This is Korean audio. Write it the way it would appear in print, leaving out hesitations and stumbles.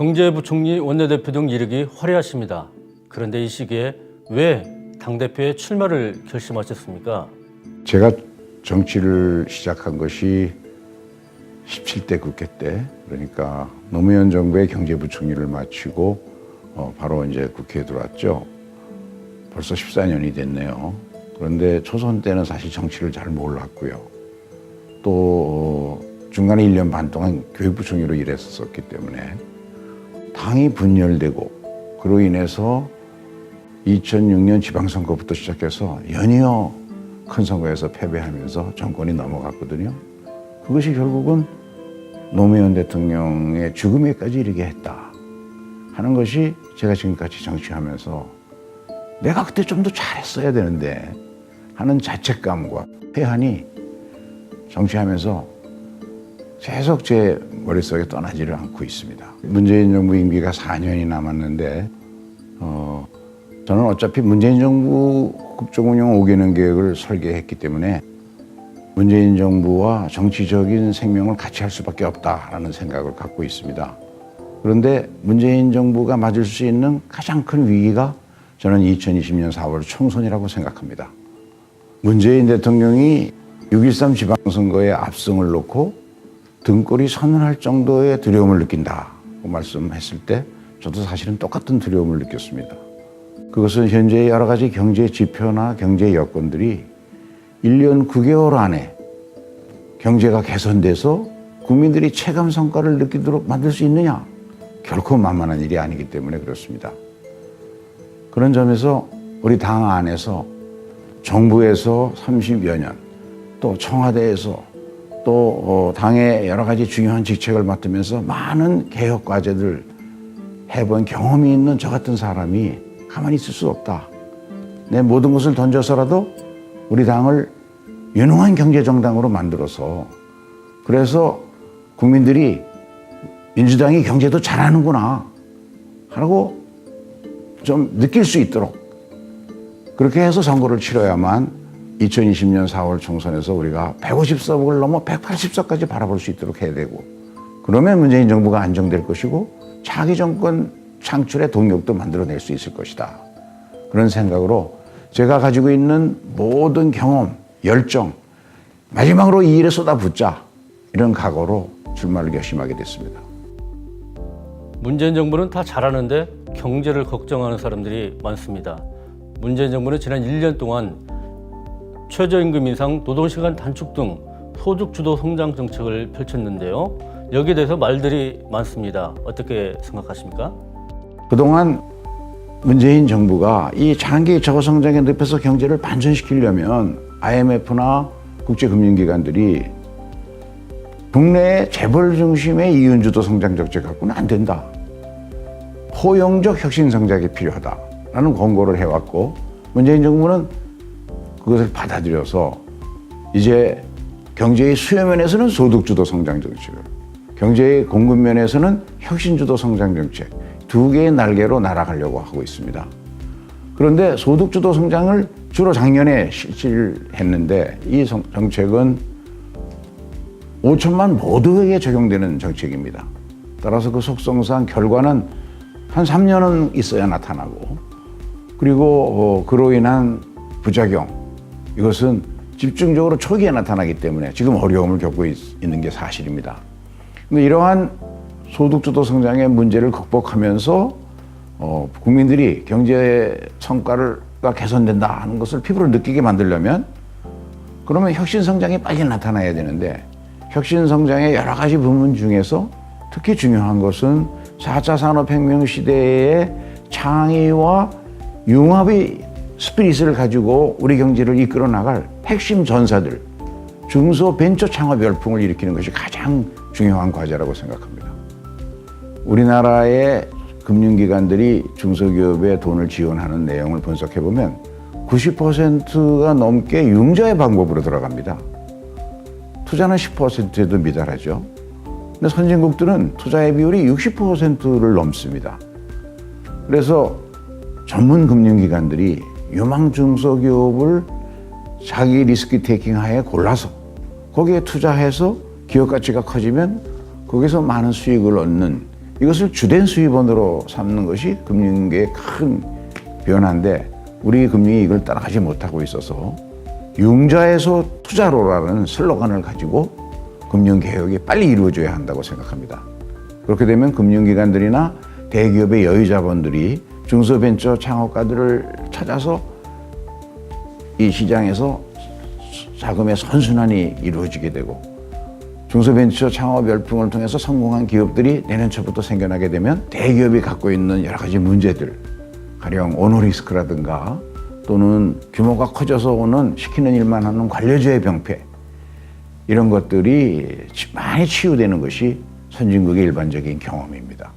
경제부총리 원내대표 등 이력이 화려하십니다. 그런데 이 시기에 왜 당대표의 출마를 결심하셨습니까? 제가 정치를 시작한 것이 17대 국회 때, 그러니까 노무현 정부의 경제부총리를 마치고 바로 이제 국회에 들어왔죠. 벌써 14년이 됐네요. 그런데 초선 때는 사실 정치를 잘 몰랐고요. 또 중간에 1년 반 동안 교육부총리로 일했었기 때문에 당이 분열되고 그로 인해서 2006년 지방선거부터 시작해서 연이어 큰 선거에서 패배하면서 정권이 넘어갔거든요. 그것이 결국은 노무현 대통령의 죽음에까지 이르게 했다 하는 것이 제가 지금까지 정치하면서 내가 그때 좀 더 잘했어야 되는데 하는 자책감과 회한이 정치하면서 계속 제 머릿속에 떠나지를 않고 있습니다. 문재인 정부 임기가 4년이 남았는데 저는 어차피 문재인 정부 국정운영 5개년 계획을 설계했기 때문에 문재인 정부와 정치적인 생명을 같이 할 수밖에 없다라는 생각을 갖고 있습니다. 그런데 문재인 정부가 맞을 수 있는 가장 큰 위기가 저는 2020년 4월 총선이라고 생각합니다. 문재인 대통령이 6.13 지방선거의 압승을 놓고 등골이 서늘할 정도의 두려움을 느낀다고 말씀했을 때 저도 사실은 똑같은 두려움을 느꼈습니다. 그것은 현재의 여러 가지 경제 지표나 경제 여건들이 1년 9개월 안에 경제가 개선돼서 국민들이 체감 성과를 느끼도록 만들 수 있느냐? 결코 만만한 일이 아니기 때문에 그렇습니다. 그런 점에서 우리 당 안에서 정부에서 30여 년, 또 청와대에서 또 당의 여러 가지 중요한 직책을 맡으면서 많은 개혁 과제들 해본 경험이 있는 저 같은 사람이 가만히 있을 수 없다. 내 모든 것을 던져서라도 우리 당을 유능한 경제정당으로 만들어서 그래서 국민들이 민주당이 경제도 잘하는구나 하고 좀 느낄 수 있도록 그렇게 해서 선거를 치러야만 2020년 4월 총선에서 우리가 150석을 넘어 180석까지 바라볼 수 있도록 해야 되고 그러면 문재인 정부가 안정될 것이고 차기 정권 창출의 동력도 만들어낼 수 있을 것이다. 그런 생각으로 제가 가지고 있는 모든 경험, 열정 마지막으로 이 일에 쏟아붓자 이런 각오로 출마를 결심하게 됐습니다. 문재인 정부는 다 잘하는데 경제를 걱정하는 사람들이 많습니다. 문재인 정부는 지난 1년 동안 최저임금 인상, 노동시간 단축 등 소득 주도 성장 정책을 펼쳤는데요. 여기에 대해서 말들이 많습니다. 어떻게 생각하십니까? 그동안 문재인 정부가 이 장기 저성장의 늪에서 경제를 반전시키려면 IMF나 국제금융기관들이 국내의 재벌 중심의 이윤주도 성장 정책 갖고는 안 된다. 포용적 혁신 성장이 필요하다라는 권고를 해왔고 문재인 정부는 그것을 받아들여서 이제 경제의 수요 면에서는 소득주도 성장 정책을, 경제의 공급 면에서는 혁신주도 성장 정책 두 개의 날개로 날아가려고 하고 있습니다. 그런데 소득주도 성장을 주로 작년에 실시를 했는데 이 정책은 5천만 모두에게 적용되는 정책입니다. 따라서 그 속성상 결과는 한 3년은 있어야 나타나고 그리고 그로 인한 부작용 이것은 집중적으로 초기에 나타나기 때문에 지금 어려움을 겪고 있는 게 사실입니다. 근데 이러한 소득주도 성장의 문제를 극복하면서 국민들이 경제 성과가 개선된다 하는 것을 피부로 느끼게 만들려면 그러면 혁신 성장이 빨리 나타나야 되는데 혁신 성장의 여러 가지 부분 중에서 특히 중요한 것은 4차 산업혁명 시대의 창의와 융합의 스피릿을 가지고 우리 경제를 이끌어 나갈 핵심 전사들, 중소벤처 창업 열풍을 일으키는 것이 가장 중요한 과제라고 생각합니다. 우리나라의 금융기관들이 중소기업에 돈을 지원하는 내용을 분석해보면 90%가 넘게 융자의 방법으로 들어갑니다. 투자는 10%에도 미달하죠. 근데 선진국들은 투자의 비율이 60%를 넘습니다. 그래서 전문 금융기관들이 유망 중소기업을 자기 리스크 테이킹 하에 골라서 거기에 투자해서 기업 가치가 커지면 거기서 많은 수익을 얻는 이것을 주된 수입원으로 삼는 것이 금융계의 큰 변화인데 우리 금융이 이걸 따라가지 못하고 있어서 융자에서 투자로라는 슬로건을 가지고 금융개혁이 빨리 이루어져야 한다고 생각합니다. 그렇게 되면 금융기관들이나 대기업의 여유자본들이 중소벤처 창업가들을 찾아서 이 시장에서 자금의 선순환이 이루어지게 되고 중소벤처 창업 열풍을 통해서 성공한 기업들이 내년 초부터 생겨나게 되면 대기업이 갖고 있는 여러 가지 문제들, 가령 오너리스크라든가 또는 규모가 커져서 오는 시키는 일만 하는 관료제의 병폐, 이런 것들이 많이 치유되는 것이 선진국의 일반적인 경험입니다.